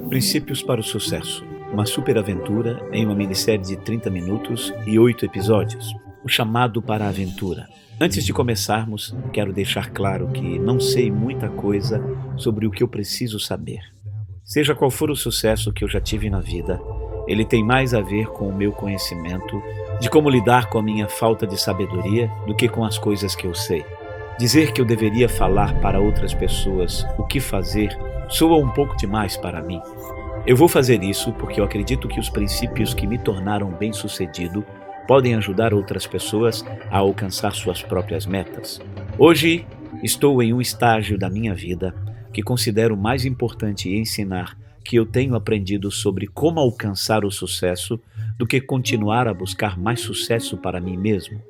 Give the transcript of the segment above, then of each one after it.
Princípios para o Sucesso. Uma superaventura em uma minissérie de 30 minutos e 8 episódios. O chamado para a aventura. Antes de começarmos, quero deixar claro que não sei muita coisa sobre o que eu preciso saber. Seja qual for o sucesso que eu já tive na vida, ele tem mais a ver com o meu conhecimento, de como lidar com a minha falta de sabedoria, do que com as coisas que eu sei. Dizer que eu deveria falar para outras pessoas o que fazer soa um pouco demais para mim. Eu vou fazer isso porque eu acredito que os princípios que me tornaram bem-sucedido podem ajudar outras pessoas a alcançar suas próprias metas. Hoje, estou em um estágio da minha vida que considero mais importante ensinar que eu tenho aprendido sobre como alcançar o sucesso do que continuar a buscar mais sucesso para mim mesmo.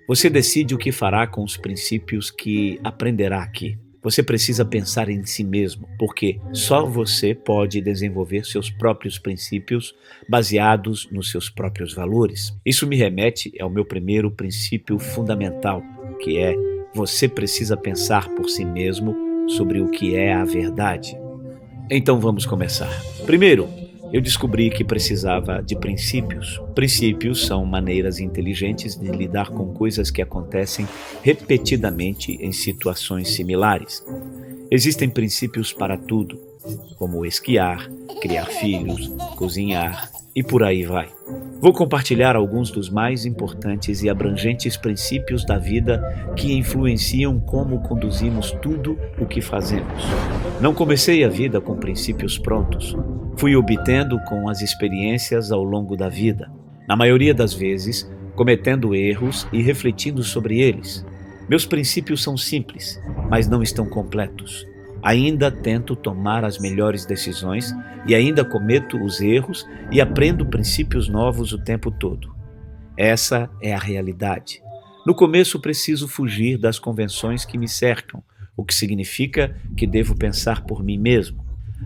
Você decide o que fará com os princípios que aprenderá aqui. Você precisa pensar em si mesmo, porque só você pode desenvolver seus próprios princípios baseados nos seus próprios valores. Isso me remete ao meu primeiro princípio fundamental, que é: você precisa pensar por si mesmo sobre o que é a verdade. Então vamos começar. Primeiro, eu descobri que precisava de princípios. Princípios são maneiras inteligentes de lidar com coisas que acontecem repetidamente em situações similares. Existem princípios para tudo, como esquiar, criar filhos, cozinhar e por aí vai. Vou compartilhar alguns dos mais importantes e abrangentes princípios da vida que influenciam como conduzimos tudo o que fazemos. Não comecei a vida com princípios prontos. Fui obtendo com as experiências ao longo da vida, na maioria das vezes, cometendo erros e refletindo sobre eles. Meus princípios são simples, mas não estão completos. Ainda tento tomar as melhores decisões e ainda cometo os erros e aprendo princípios novos o tempo todo. Essa é a realidade. No começo preciso fugir das convenções que me cercam, o que significa que devo pensar por mim mesmo.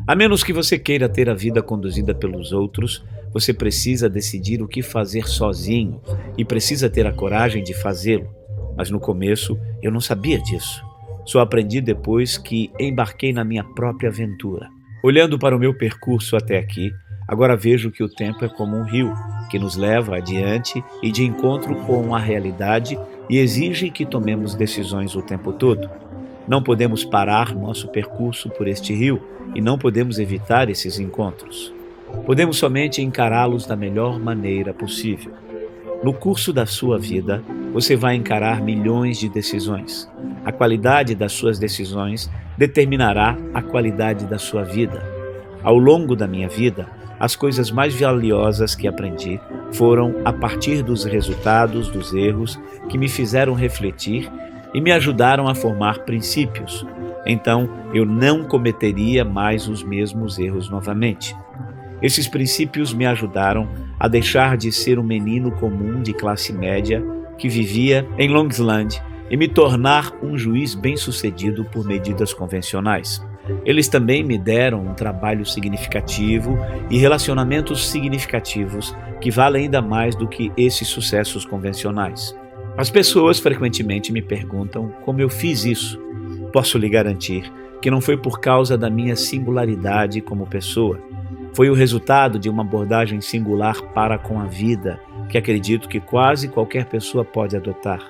A menos que você queira ter a vida conduzida pelos outros, você precisa decidir o que fazer sozinho e precisa ter a coragem de fazê-lo. Mas no começo eu não sabia disso. Só aprendi depois que embarquei na minha própria aventura. Olhando para o meu percurso até aqui, agora vejo que o tempo é como um rio, que nos leva adiante e de encontro com a realidade e exige que tomemos decisões o tempo todo. Não podemos parar nosso percurso por este rio e não podemos evitar esses encontros. Podemos somente encará-los da melhor maneira possível. No curso da sua vida, você vai encarar milhões de decisões. A qualidade das suas decisões determinará a qualidade da sua vida. Ao longo da minha vida, as coisas mais valiosas que aprendi foram a partir dos resultados dos erros que me fizeram refletir e me ajudaram a formar princípios. Então, eu não cometeria mais os mesmos erros novamente. Esses princípios me ajudaram a deixar de ser um menino comum de classe média que vivia em Long Island e me tornar um juiz bem-sucedido por medidas convencionais. Eles também me deram um trabalho significativo e relacionamentos significativos que valem ainda mais do que esses sucessos convencionais. As pessoas frequentemente me perguntam como eu fiz isso. Posso lhe garantir que não foi por causa da minha singularidade como pessoa. Foi o resultado de uma abordagem singular para com a vida, que acredito que quase qualquer pessoa pode adotar.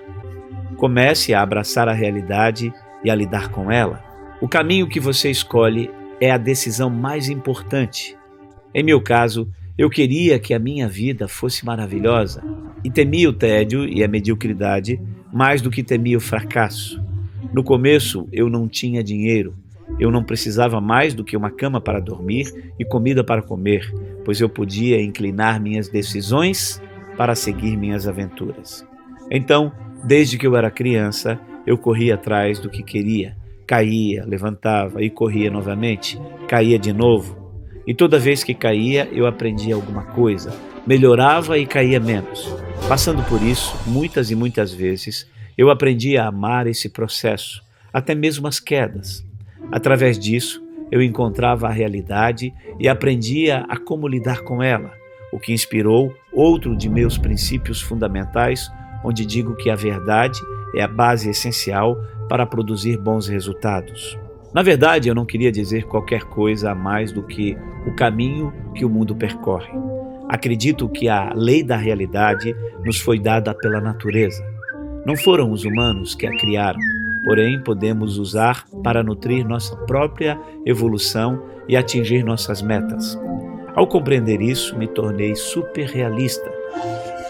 Comece a abraçar a realidade e a lidar com ela. O caminho que você escolhe é a decisão mais importante. Em meu caso, eu queria que a minha vida fosse maravilhosa e temia o tédio e a mediocridade mais do que temia o fracasso. No começo, eu não tinha dinheiro. Eu não precisava mais do que uma cama para dormir e comida para comer, pois eu podia inclinar minhas decisões para seguir minhas aventuras. Então, desde que eu era criança, eu corria atrás do que queria. Caía, levantava e corria novamente, caía de novo. E toda vez que caía, eu aprendia alguma coisa, melhorava e caía menos. Passando por isso, muitas e muitas vezes, eu aprendi a amar esse processo, até mesmo as quedas. Através disso, eu encontrava a realidade e aprendia a como lidar com ela, o que inspirou outro de meus princípios fundamentais, onde digo que a verdade é a base essencial para produzir bons resultados. Na verdade, eu não queria dizer qualquer coisa a mais do que o caminho que o mundo percorre. Acredito que a lei da realidade nos foi dada pela natureza. Não foram os humanos que a criaram, porém podemos usar para nutrir nossa própria evolução e atingir nossas metas. Ao compreender isso, me tornei super realista.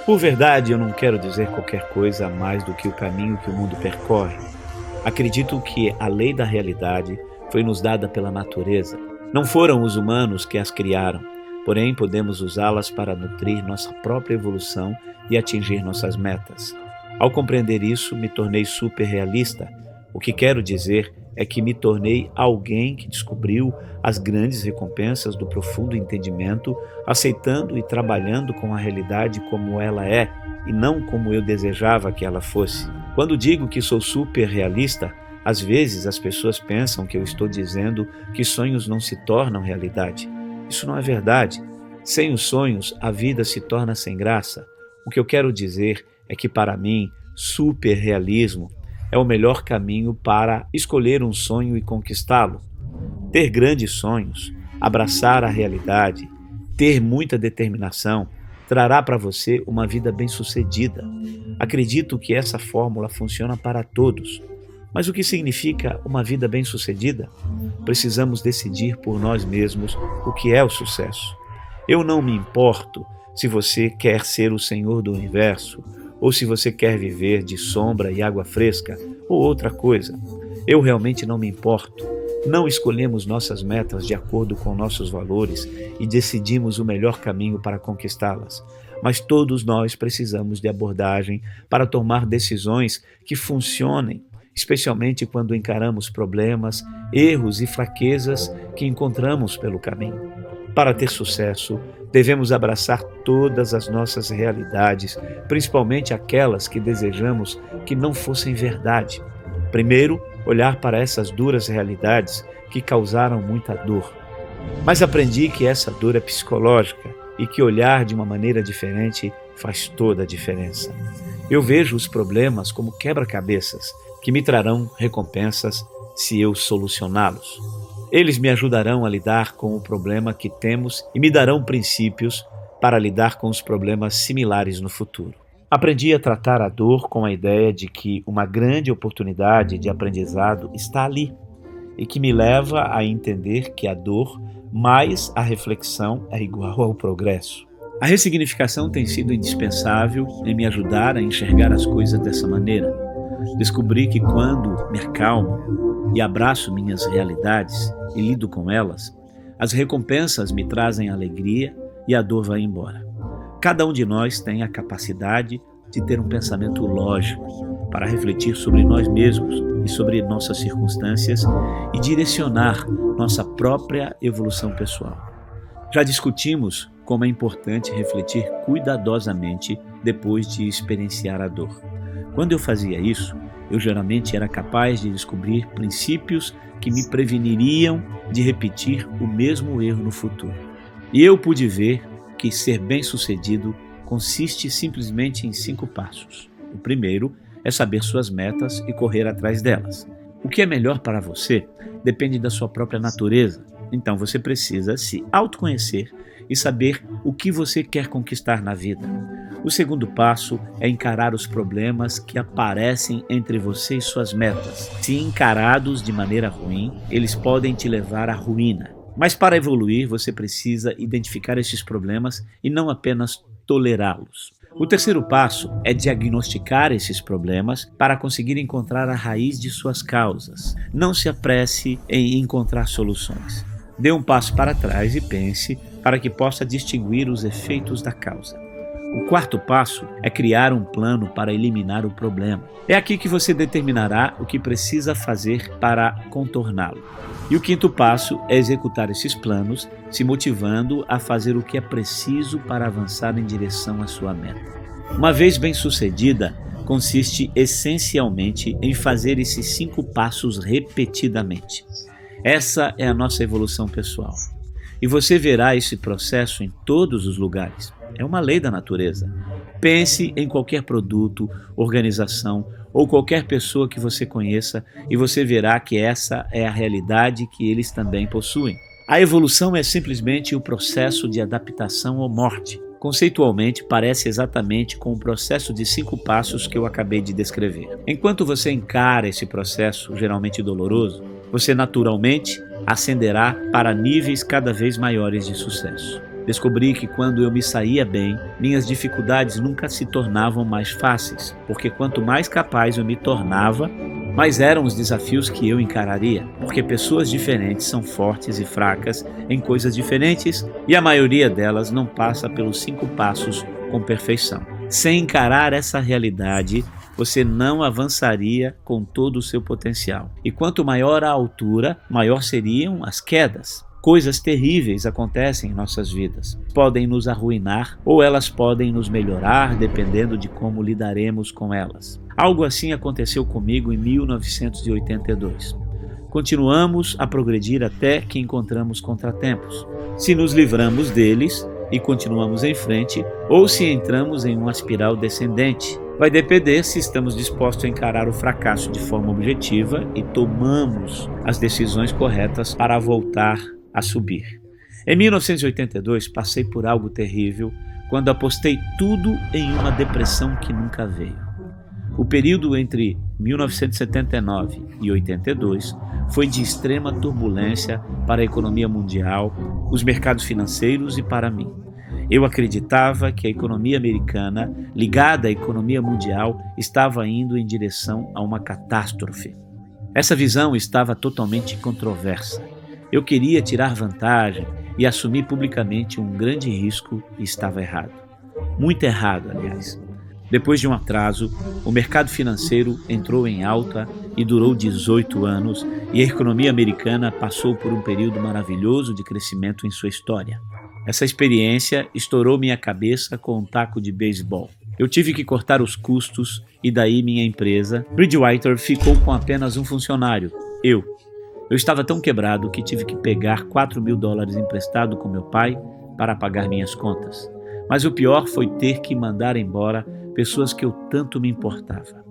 Por verdade, eu não quero dizer qualquer coisa a mais do que o caminho que o mundo percorre. Acredito que a lei da realidade foi nos dada pela natureza. Não foram os humanos que as criaram, porém podemos usá-las para nutrir nossa própria evolução e atingir nossas metas. Ao compreender isso, me tornei super realista. O que quero dizer é que me tornei alguém que descobriu as grandes recompensas do profundo entendimento, aceitando e trabalhando com a realidade como ela é e não como eu desejava que ela fosse. Quando digo que sou super realista, às vezes as pessoas pensam que eu estou dizendo que sonhos não se tornam realidade. Isso não é verdade. Sem os sonhos, a vida se torna sem graça. O que eu quero dizer é que, para mim, super realismo é o melhor caminho para escolher um sonho e conquistá-lo. Ter grandes sonhos, abraçar a realidade, ter muita determinação, trará para você uma vida bem-sucedida. Acredito que essa fórmula funciona para todos. Mas o que significa uma vida bem-sucedida? Precisamos decidir por nós mesmos o que é o sucesso. Eu não me importo se você quer ser o Senhor do Universo, ou se você quer viver de sombra e água fresca, ou outra coisa. Eu realmente não me importo. Não escolhemos nossas metas de acordo com nossos valores e decidimos o melhor caminho para conquistá-las. Mas todos nós precisamos de abordagem para tomar decisões que funcionem, especialmente quando encaramos problemas, erros e fraquezas que encontramos pelo caminho. Para ter sucesso, devemos abraçar todas as nossas realidades, principalmente aquelas que desejamos que não fossem verdade. Primeiro, olhar para essas duras realidades que causaram muita dor. Mas aprendi que essa dor é psicológica e que olhar de uma maneira diferente faz toda a diferença. Eu vejo os problemas como quebra-cabeças que me trarão recompensas se eu solucioná-los. Eles me ajudarão a lidar com o problema que temos e me darão princípios para lidar com os problemas similares no futuro. Aprendi a tratar a dor com a ideia de que uma grande oportunidade de aprendizado está ali e que me leva a entender que a dor mais a reflexão é igual ao progresso. A ressignificação tem sido indispensável em me ajudar a enxergar as coisas dessa maneira. Descobri que quando me acalmo e abraço minhas realidades e lido com elas, as recompensas me trazem alegria e a dor vai embora. Cada um de nós tem a capacidade de ter um pensamento lógico para refletir sobre nós mesmos e sobre nossas circunstâncias e direcionar nossa própria evolução pessoal. Já discutimos como é importante refletir cuidadosamente depois de experienciar a dor. Quando eu fazia isso, eu geralmente era capaz de descobrir princípios que me preveniriam de repetir o mesmo erro no futuro. E eu pude ver que ser bem-sucedido consiste simplesmente em 5 passos. O primeiro é saber suas metas e correr atrás delas. O que é melhor para você depende da sua própria natureza. Então você precisa se autoconhecer e saber o que você quer conquistar na vida. O segundo passo é encarar os problemas que aparecem entre você e suas metas. Se encarados de maneira ruim, eles podem te levar à ruína. Mas para evoluir, você precisa identificar esses problemas e não apenas tolerá-los. O terceiro passo é diagnosticar esses problemas para conseguir encontrar a raiz de suas causas. Não se apresse em encontrar soluções. Dê um passo para trás e pense para que possa distinguir os efeitos da causa. O quarto passo é criar um plano para eliminar o problema. É aqui que você determinará o que precisa fazer para contorná-lo. E o quinto passo é executar esses planos, se motivando a fazer o que é preciso para avançar em direção à sua meta. Uma vez bem-sucedida, consiste essencialmente em fazer esses 5 passos repetidamente. Essa é a nossa evolução pessoal. E você verá esse processo em todos os lugares. É uma lei da natureza. Pense em qualquer produto, organização ou qualquer pessoa que você conheça e você verá que essa é a realidade que eles também possuem. A evolução é simplesmente o processo de adaptação ou morte. Conceitualmente, parece exatamente com o processo de 5 passos que eu acabei de descrever. Enquanto você encara esse processo, geralmente doloroso, você naturalmente ascenderá para níveis cada vez maiores de sucesso. Descobri que quando eu me saía bem, minhas dificuldades nunca se tornavam mais fáceis, porque quanto mais capaz eu me tornava, mais eram os desafios que eu encararia, porque pessoas diferentes são fortes e fracas em coisas diferentes e a maioria delas não passa pelos 5 passos com perfeição. Sem encarar essa realidade, você não avançaria com todo o seu potencial. E quanto maior a altura, maior seriam as quedas. Coisas terríveis acontecem em nossas vidas. Podem nos arruinar ou elas podem nos melhorar dependendo de como lidaremos com elas. Algo assim aconteceu comigo em 1982. Continuamos a progredir até que encontramos contratempos. Se nos livramos deles e continuamos em frente, ou se entramos em uma espiral descendente. Vai depender se estamos dispostos a encarar o fracasso de forma objetiva e tomamos as decisões corretas para voltar a subir. Em 1982, passei por algo terrível quando apostei tudo em uma depressão que nunca veio. O período entre 1979 e 82 foi de extrema turbulência para a economia mundial, os mercados financeiros e para mim. Eu acreditava que a economia americana, ligada à economia mundial, estava indo em direção a uma catástrofe. Essa visão estava totalmente controversa. Eu queria tirar vantagem e assumir publicamente um grande risco e estava errado. Muito errado, aliás. Depois de um atraso, o mercado financeiro entrou em alta e durou 18 anos e a economia americana passou por um período maravilhoso de crescimento em sua história. Essa experiência estourou minha cabeça com um taco de beisebol. Eu tive que cortar os custos e daí minha empresa, Bridgewater, ficou com apenas um funcionário, eu. Eu estava tão quebrado que tive que pegar $4.000 emprestado com meu pai para pagar minhas contas. Mas o pior foi ter que mandar embora pessoas que eu tanto me importava.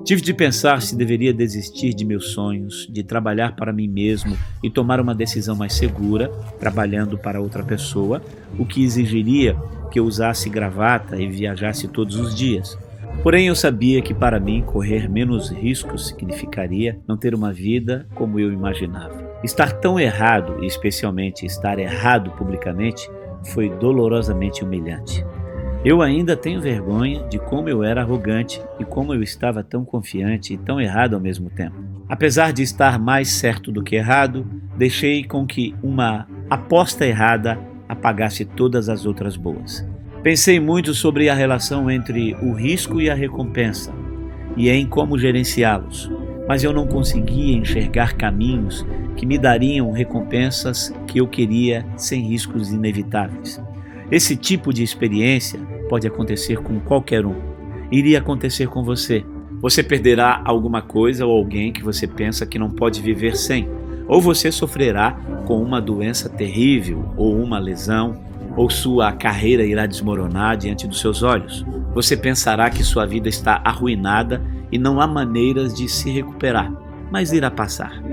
Tive de pensar se deveria desistir de meus sonhos, de trabalhar para mim mesmo e tomar uma decisão mais segura, trabalhando para outra pessoa, o que exigiria que eu usasse gravata e viajasse todos os dias. Porém, eu sabia que para mim correr menos riscos significaria não ter uma vida como eu imaginava. Estar tão errado, e especialmente estar errado publicamente, foi dolorosamente humilhante. Eu ainda tenho vergonha de como eu era arrogante e como eu estava tão confiante e tão errado ao mesmo tempo. Apesar de estar mais certo do que errado, deixei com que uma aposta errada apagasse todas as outras boas. Pensei muito sobre a relação entre o risco e a recompensa e em como gerenciá-los, mas eu não conseguia enxergar caminhos que me dariam recompensas que eu queria sem riscos inevitáveis. Esse tipo de experiência pode acontecer com qualquer um. Iria acontecer com você. Você perderá alguma coisa ou alguém que você pensa que não pode viver sem. Ou você sofrerá com uma doença terrível ou uma lesão, ou sua carreira irá desmoronar diante dos seus olhos. Você pensará que sua vida está arruinada e não há maneiras de se recuperar, mas irá passar.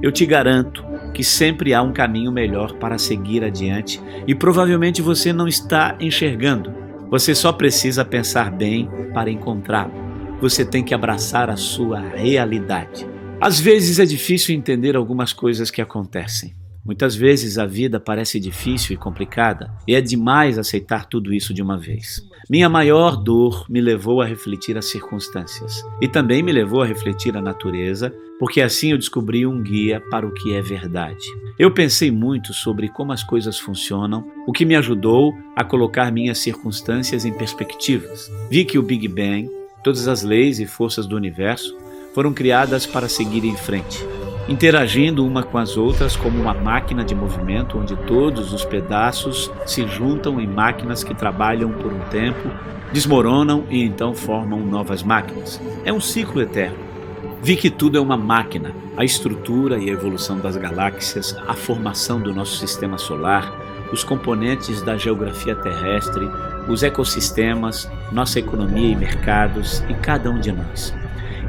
Eu te garanto que sempre há um caminho melhor para seguir adiante e provavelmente você não está enxergando. Você só precisa pensar bem para encontrá-lo. Você tem que abraçar a sua realidade. Às vezes é difícil entender algumas coisas que acontecem. Muitas vezes a vida parece difícil e complicada e é demais aceitar tudo isso de uma vez. Minha maior dor me levou a refletir as circunstâncias e também me levou a refletir a natureza, porque assim eu descobri um guia para o que é verdade. Eu pensei muito sobre como as coisas funcionam, o que me ajudou a colocar minhas circunstâncias em perspectivas. Vi que o Big Bang, todas as leis e forças do universo, foram criadas para seguir em frente, interagindo uma com as outras como uma máquina de movimento onde todos os pedaços se juntam em máquinas que trabalham por um tempo, desmoronam e então formam novas máquinas. É um ciclo eterno. Vi que tudo é uma máquina, a estrutura e a evolução das galáxias, a formação do nosso sistema solar, os componentes da geografia terrestre, os ecossistemas, nossa economia e mercados e cada um de nós.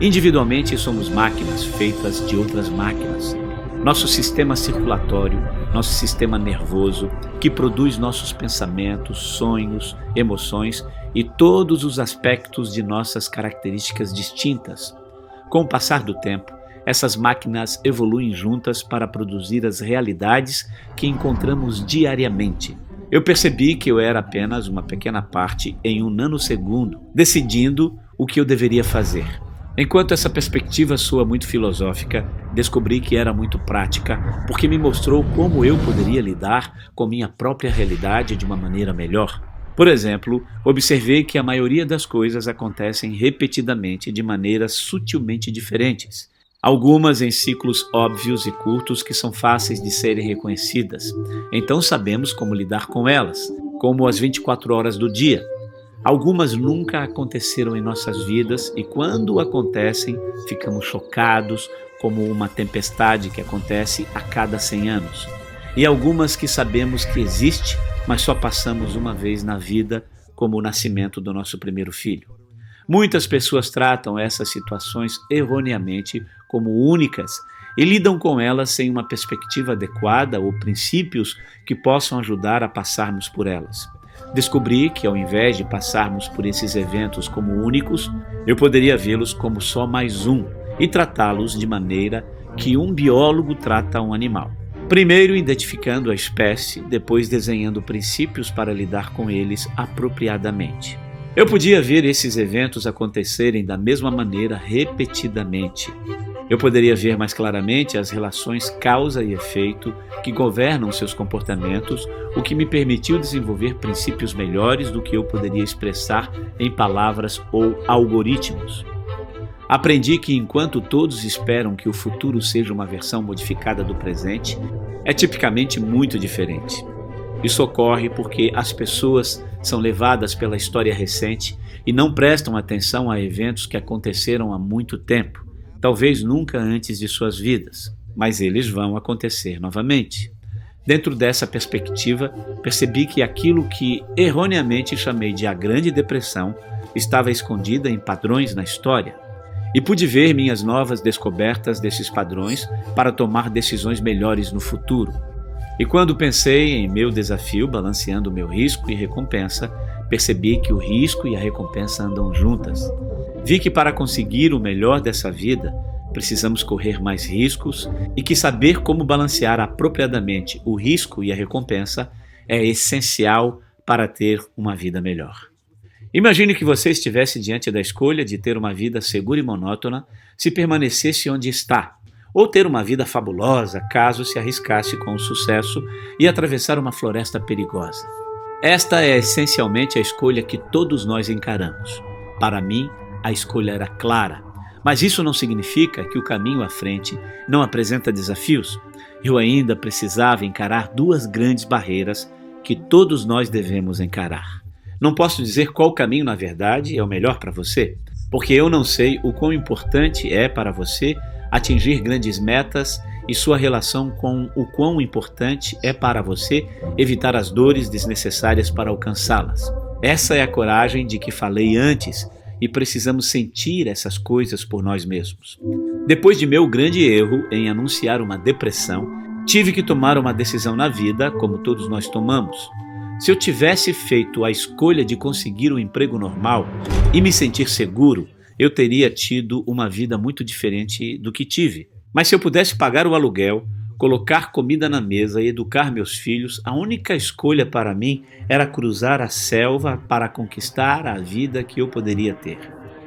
Individualmente somos máquinas feitas de outras máquinas. Nosso sistema circulatório, nosso sistema nervoso, que produz nossos pensamentos, sonhos, emoções e todos os aspectos de nossas características distintas. Com o passar do tempo, essas máquinas evoluem juntas para produzir as realidades que encontramos diariamente. Eu percebi que eu era apenas uma pequena parte em um nanosegundo, decidindo o que eu deveria fazer. Enquanto essa perspectiva soa muito filosófica, descobri que era muito prática, porque me mostrou como eu poderia lidar com minha própria realidade de uma maneira melhor. Por exemplo, observei que a maioria das coisas acontecem repetidamente de maneiras sutilmente diferentes. Algumas em ciclos óbvios e curtos que são fáceis de serem reconhecidas. Então sabemos como lidar com elas, como as 24 horas do dia. Algumas nunca aconteceram em nossas vidas e quando acontecem, ficamos chocados, como uma tempestade que acontece a cada 100 anos. E algumas que sabemos que existe, mas só passamos uma vez na vida, como o nascimento do nosso primeiro filho. Muitas pessoas tratam essas situações erroneamente como únicas e lidam com elas sem uma perspectiva adequada ou princípios que possam ajudar a passarmos por elas. Descobri que, ao invés de passarmos por esses eventos como únicos, eu poderia vê-los como só mais um e tratá-los de maneira que um biólogo trata um animal. Primeiro identificando a espécie, depois desenhando princípios para lidar com eles apropriadamente. Eu podia ver esses eventos acontecerem da mesma maneira repetidamente. Eu poderia ver mais claramente as relações causa e efeito que governam seus comportamentos, o que me permitiu desenvolver princípios melhores do que eu poderia expressar em palavras ou algoritmos. Aprendi que enquanto todos esperam que o futuro seja uma versão modificada do presente, é tipicamente muito diferente. Isso ocorre porque as pessoas são levadas pela história recente e não prestam atenção a eventos que aconteceram há muito tempo, talvez nunca antes de suas vidas, mas eles vão acontecer novamente. Dentro dessa perspectiva, percebi que aquilo que erroneamente chamei de a Grande Depressão estava escondida em padrões na história. E pude ver minhas novas descobertas desses padrões para tomar decisões melhores no futuro. E quando pensei em meu desafio balanceando meu risco e recompensa, percebi que o risco e a recompensa andam juntas. Vi que para conseguir o melhor dessa vida, precisamos correr mais riscos e que saber como balancear apropriadamente o risco e a recompensa é essencial para ter uma vida melhor. Imagine que você estivesse diante da escolha de ter uma vida segura e monótona se permanecesse onde está, ou ter uma vida fabulosa caso se arriscasse com o sucesso e atravessar uma floresta perigosa. Esta é essencialmente a escolha que todos nós encaramos. Para mim, a escolha era clara, mas isso não significa que o caminho à frente não apresenta desafios. Eu ainda precisava encarar duas grandes barreiras que todos nós devemos encarar. Não posso dizer qual caminho, na verdade, é o melhor para você, porque eu não sei o quão importante é para você atingir grandes metas e sua relação com o quão importante é para você evitar as dores desnecessárias para alcançá-las. Essa é a coragem de que falei antes e precisamos sentir essas coisas por nós mesmos. Depois de meu grande erro em anunciar uma depressão, tive que tomar uma decisão na vida, como todos nós tomamos. Se eu tivesse feito a escolha de conseguir um emprego normal e me sentir seguro, eu teria tido uma vida muito diferente do que tive. Mas se eu pudesse pagar o aluguel, colocar comida na mesa e educar meus filhos, a única escolha para mim era cruzar a selva para conquistar a vida que eu poderia ter.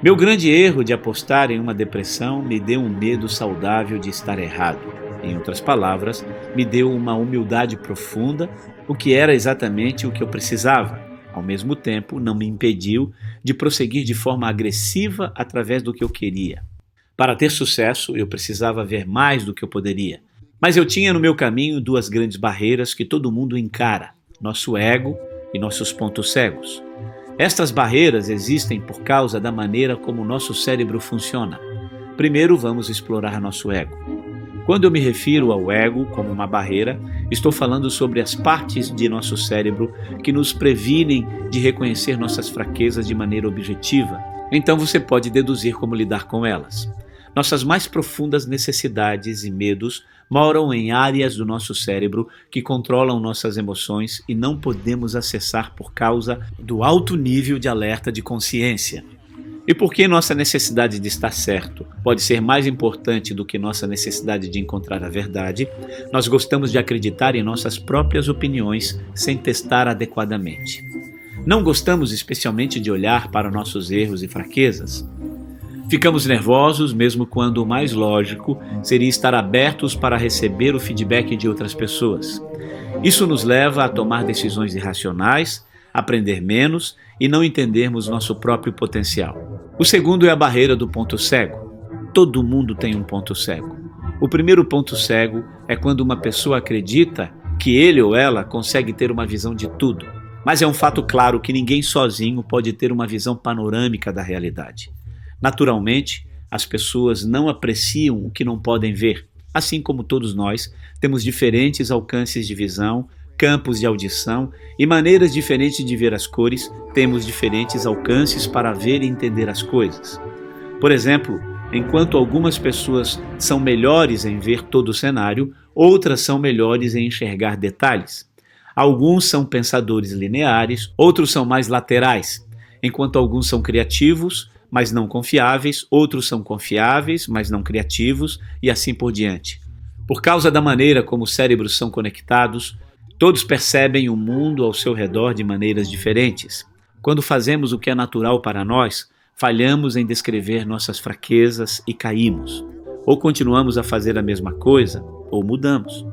Meu grande erro de apostar em uma depressão me deu um medo saudável de estar errado. Em outras palavras, me deu uma humildade profunda, o que era exatamente o que eu precisava. Ao mesmo tempo, não me impediu de prosseguir de forma agressiva através do que eu queria. Para ter sucesso, eu precisava ver mais do que eu poderia. Mas eu tinha no meu caminho duas grandes barreiras que todo mundo encara: nosso ego e nossos pontos cegos. Estas barreiras existem por causa da maneira como o nosso cérebro funciona. Primeiro, vamos explorar nosso ego. Quando eu me refiro ao ego como uma barreira, estou falando sobre as partes de nosso cérebro que nos previnem de reconhecer nossas fraquezas de maneira objetiva. Então você pode deduzir como lidar com elas. Nossas mais profundas necessidades e medos moram em áreas do nosso cérebro que controlam nossas emoções e não podemos acessar por causa do alto nível de alerta de consciência. E porque nossa necessidade de estar certo pode ser mais importante do que nossa necessidade de encontrar a verdade, nós gostamos de acreditar em nossas próprias opiniões sem testar adequadamente. Não gostamos especialmente de olhar para nossos erros e fraquezas. Ficamos nervosos mesmo quando o mais lógico seria estar abertos para receber o feedback de outras pessoas. Isso nos leva a tomar decisões irracionais, aprender menos e não entendermos nosso próprio potencial. O segundo é a barreira do ponto cego. Todo mundo tem um ponto cego. O primeiro ponto cego é quando uma pessoa acredita que ele ou ela consegue ter uma visão de tudo. Mas é um fato claro que ninguém sozinho pode ter uma visão panorâmica da realidade. Naturalmente, as pessoas não apreciam o que não podem ver. Assim como todos nós, temos diferentes alcances de visão, campos de audição e maneiras diferentes de ver as cores, temos diferentes alcances para ver e entender as coisas. Por exemplo, enquanto algumas pessoas são melhores em ver todo o cenário, outras são melhores em enxergar detalhes. Alguns são pensadores lineares, outros são mais laterais. Enquanto alguns são criativos, mas não confiáveis, outros são confiáveis, mas não criativos, e assim por diante. Por causa da maneira como os cérebros são conectados, todos percebem o mundo ao seu redor de maneiras diferentes. Quando fazemos o que é natural para nós, falhamos em descrever nossas fraquezas e caímos. Ou continuamos a fazer a mesma coisa, ou mudamos.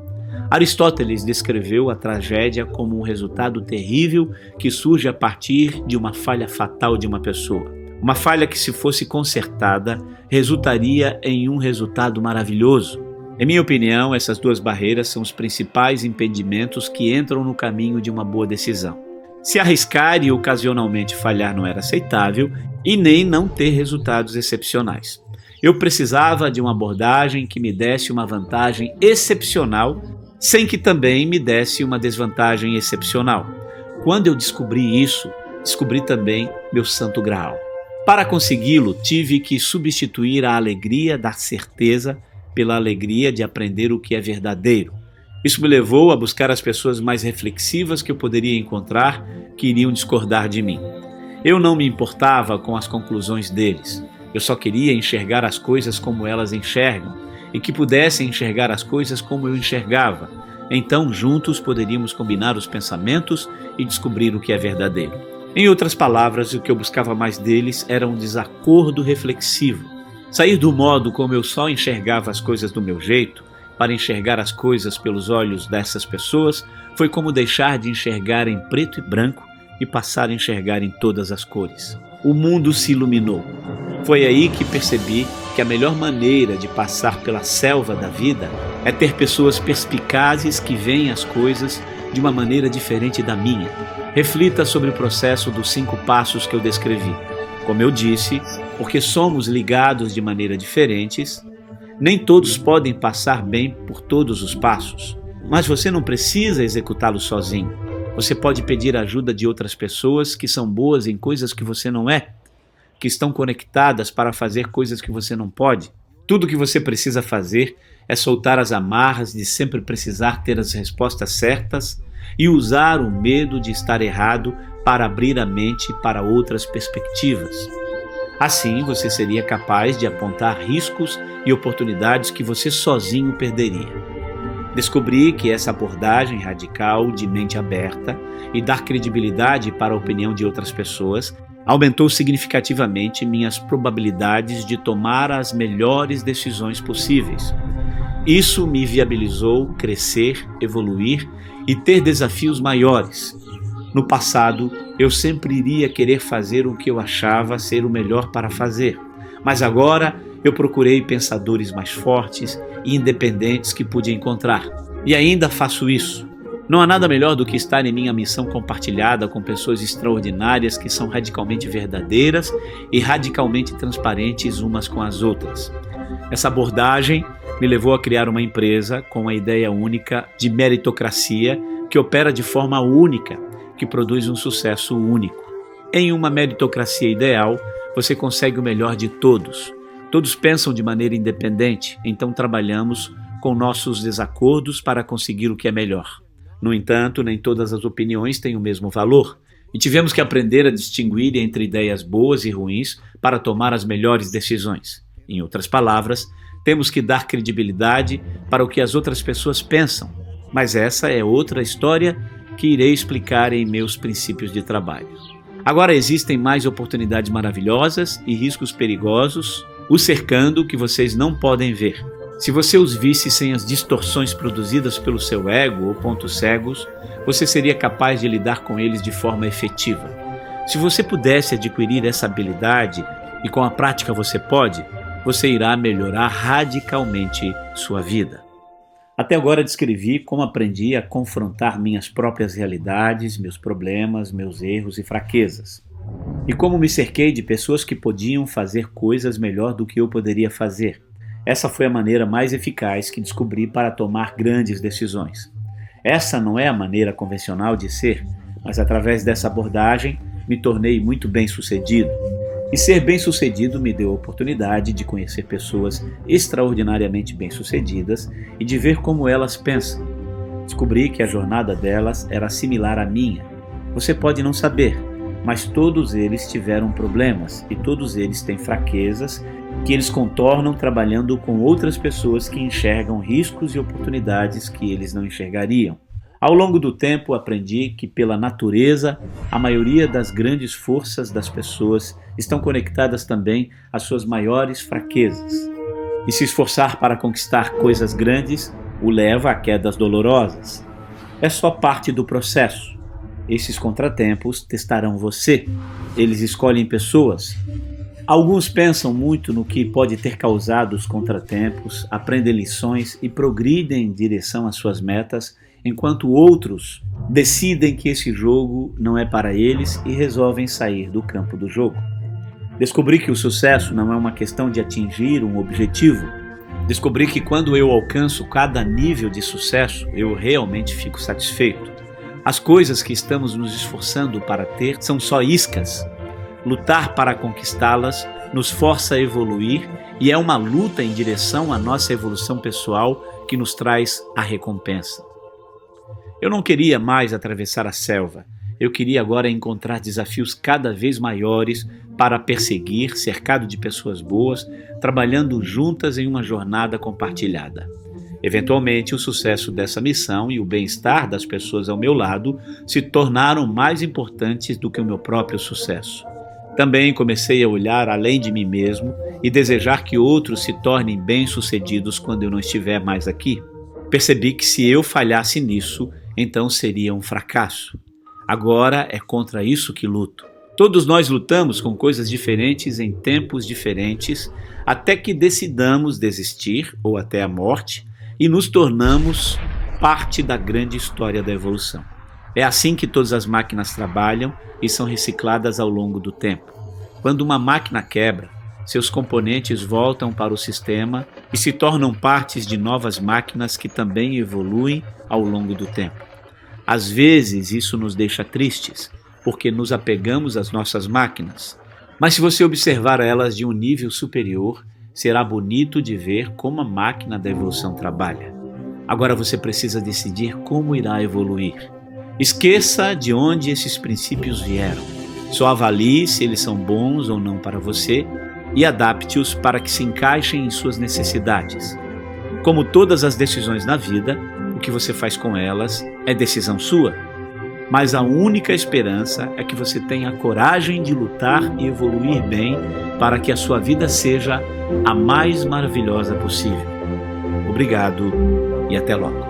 Aristóteles descreveu a tragédia como um resultado terrível que surge a partir de uma falha fatal de uma pessoa. Uma falha que, se fosse consertada, resultaria em um resultado maravilhoso. Em minha opinião, essas duas barreiras são os principais impedimentos que entram no caminho de uma boa decisão. Se arriscar e ocasionalmente falhar não era aceitável, e nem não ter resultados excepcionais. Eu precisava de uma abordagem que me desse uma vantagem excepcional, sem que também me desse uma desvantagem excepcional. Quando eu descobri isso, descobri também meu santo graal. Para consegui-lo, tive que substituir a alegria da certeza pela alegria de aprender o que é verdadeiro. Isso me levou a buscar as pessoas mais reflexivas que eu poderia encontrar que iriam discordar de mim. Eu não me importava com as conclusões deles. Eu só queria enxergar as coisas como elas enxergam e que pudessem enxergar as coisas como eu enxergava. Então, juntos poderíamos combinar os pensamentos e descobrir o que é verdadeiro. Em outras palavras, o que eu buscava mais deles era um desacordo reflexivo. Sair do modo como eu só enxergava as coisas do meu jeito, para enxergar as coisas pelos olhos dessas pessoas, foi como deixar de enxergar em preto e branco e passar a enxergar em todas as cores. O mundo se iluminou. Foi aí que percebi que a melhor maneira de passar pela selva da vida é ter pessoas perspicazes que veem as coisas de uma maneira diferente da minha. Reflita sobre o processo dos 5 passos que eu descrevi. Como eu disse, porque somos ligados de maneira diferentes, nem todos podem passar bem por todos os passos. Mas você não precisa executá-los sozinho. Você pode pedir ajuda de outras pessoas que são boas em coisas que você não é, que estão conectadas para fazer coisas que você não pode. Tudo o que você precisa fazer é soltar as amarras de sempre precisar ter as respostas certas e usar o medo de estar errado para abrir a mente para outras perspectivas. Assim, você seria capaz de apontar riscos e oportunidades que você sozinho perderia. Descobri que essa abordagem radical de mente aberta e dar credibilidade para a opinião de outras pessoas aumentou significativamente minhas probabilidades de tomar as melhores decisões possíveis. Isso me viabilizou crescer, evoluir e ter desafios maiores. No passado, eu sempre iria querer fazer o que eu achava ser o melhor para fazer, mas agora eu procurei pensadores mais fortes e independentes que pude encontrar. E ainda faço isso. Não há nada melhor do que estar em minha missão compartilhada com pessoas extraordinárias que são radicalmente verdadeiras e radicalmente transparentes umas com as outras. Essa abordagem me levou a criar uma empresa com a ideia única de meritocracia que opera de forma única, que produz um sucesso único. Em uma meritocracia ideal, você consegue o melhor de todos. Todos pensam de maneira independente, então trabalhamos com nossos desacordos para conseguir o que é melhor. No entanto, nem todas as opiniões têm o mesmo valor, e tivemos que aprender a distinguir entre ideias boas e ruins para tomar as melhores decisões. Em outras palavras, temos que dar credibilidade para o que as outras pessoas pensam, mas essa é outra história que irei explicar em meus princípios de trabalho. Agora existem mais oportunidades maravilhosas e riscos perigosos os cercando que vocês não podem ver. Se você os visse sem as distorções produzidas pelo seu ego ou pontos cegos, você seria capaz de lidar com eles de forma efetiva. Se você pudesse adquirir essa habilidade, e com a prática você pode, você irá melhorar radicalmente sua vida. Até agora descrevi como aprendi a confrontar minhas próprias realidades, meus problemas, meus erros e fraquezas. E como me cerquei de pessoas que podiam fazer coisas melhor do que eu poderia fazer. Essa foi a maneira mais eficaz que descobri para tomar grandes decisões. Essa não é a maneira convencional de ser, mas através dessa abordagem me tornei muito bem-sucedido. E ser bem-sucedido me deu a oportunidade de conhecer pessoas extraordinariamente bem-sucedidas e de ver como elas pensam. Descobri que a jornada delas era similar à minha. Você pode não saber, mas todos eles tiveram problemas e todos eles têm fraquezas que eles contornam trabalhando com outras pessoas que enxergam riscos e oportunidades que eles não enxergariam. Ao longo do tempo, aprendi que, pela natureza, a maioria das grandes forças das pessoas estão conectadas também às suas maiores fraquezas. E se esforçar para conquistar coisas grandes o leva a quedas dolorosas. É só parte do processo. Esses contratempos testarão você. Eles escolhem pessoas. Alguns pensam muito no que pode ter causado os contratempos, aprendem lições e progridem em direção às suas metas, enquanto outros decidem que esse jogo não é para eles e resolvem sair do campo do jogo. Descobri que o sucesso não é uma questão de atingir um objetivo. Descobri que quando eu alcanço cada nível de sucesso, eu realmente fico satisfeito. As coisas que estamos nos esforçando para ter são só iscas. Lutar para conquistá-las nos força a evoluir e é uma luta em direção à nossa evolução pessoal que nos traz a recompensa. Eu não queria mais atravessar a selva. Eu queria agora encontrar desafios cada vez maiores para perseguir, cercado de pessoas boas, trabalhando juntas em uma jornada compartilhada. Eventualmente, o sucesso dessa missão e o bem-estar das pessoas ao meu lado se tornaram mais importantes do que o meu próprio sucesso. Também comecei a olhar além de mim mesmo e desejar que outros se tornem bem-sucedidos quando eu não estiver mais aqui. Percebi que se eu falhasse nisso, então seria um fracasso. Agora é contra isso que luto. Todos nós lutamos com coisas diferentes em tempos diferentes, até que decidamos desistir, ou até a morte, e nos tornamos parte da grande história da evolução. É assim que todas as máquinas trabalham e são recicladas ao longo do tempo. Quando uma máquina quebra, seus componentes voltam para o sistema e se tornam partes de novas máquinas que também evoluem ao longo do tempo. Às vezes isso nos deixa tristes, porque nos apegamos às nossas máquinas. Mas se você observar elas de um nível superior, será bonito de ver como a máquina da evolução trabalha. Agora você precisa decidir como irá evoluir. Esqueça de onde esses princípios vieram. Só avalie se eles são bons ou não para você e adapte-os para que se encaixem em suas necessidades. Como todas as decisões na vida, o que você faz com elas é decisão sua. Mas a única esperança é que você tenha a coragem de lutar e evoluir bem para que a sua vida seja a mais maravilhosa possível. Obrigado e até logo.